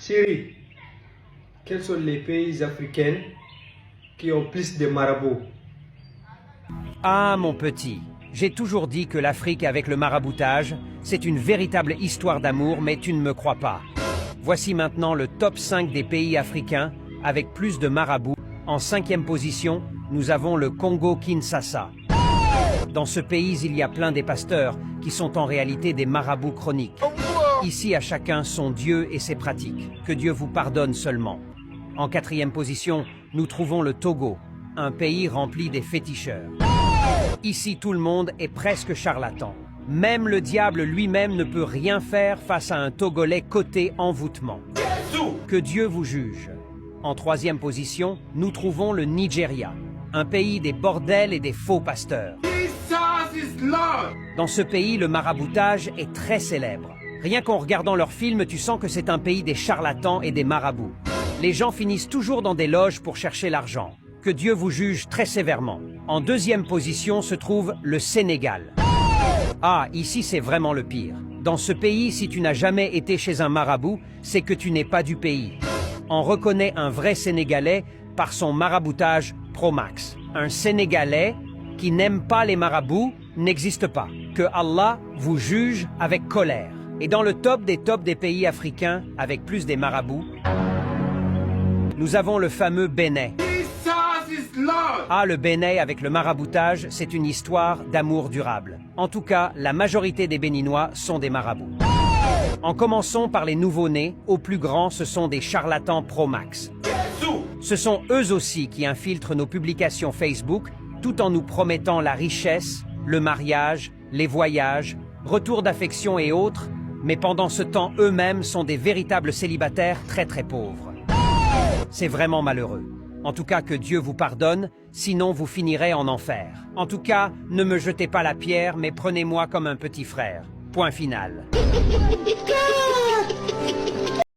Chérie, quels sont les pays africains qui ont plus de marabouts? Ah, mon petit, j'ai toujours dit que l'Afrique avec le maraboutage, c'est une véritable histoire d'amour, mais tu ne me crois pas. Voici maintenant le top 5 des pays africains avec plus de marabouts. En 5e position, nous avons le Congo-Kinshasa. Dans ce pays, il y a plein des pasteurs qui sont en réalité des marabouts chroniques. Ici, à chacun son Dieu et ses pratiques. Que Dieu vous pardonne seulement. En 4e position, nous trouvons le Togo, un pays rempli des féticheurs. Ici, tout le monde est presque charlatan. Même le diable lui-même ne peut rien faire face à un Togolais côté envoûtement. Que Dieu vous juge. En 3e position, nous trouvons le Nigeria, un pays des bordels et des faux pasteurs. Dans ce pays, le maraboutage est très célèbre. Rien qu'en regardant leurs films, tu sens que c'est un pays des charlatans et des marabouts. Les gens finissent toujours dans des loges pour chercher l'argent. Que Dieu vous juge très sévèrement. En 2e position se trouve le Sénégal. Ah, ici c'est vraiment le pire. Dans ce pays, si tu n'as jamais été chez un marabout, c'est que tu n'es pas du pays. On reconnaît un vrai Sénégalais par son maraboutage pro-max. Un Sénégalais qui n'aime pas les marabouts n'existe pas. Que Allah vous juge avec colère. Et dans le top des pays africains avec plus des marabouts, nous avons le fameux Bénin. Ah, le Bénin avec le maraboutage, c'est une histoire d'amour durable. En tout cas, la majorité des Béninois sont des marabouts. En commençant par les nouveau-nés, aux plus grands, ce sont des charlatans pro-max. Ce sont eux aussi qui infiltrent nos publications Facebook, tout en nous promettant la richesse, le mariage, les voyages, retour d'affection et autres, mais pendant ce temps, eux-mêmes sont des véritables célibataires très pauvres. C'est vraiment malheureux. En tout cas, que Dieu vous pardonne, sinon vous finirez en enfer. En tout cas, ne me jetez pas la pierre, mais prenez-moi comme un petit frère. Point final.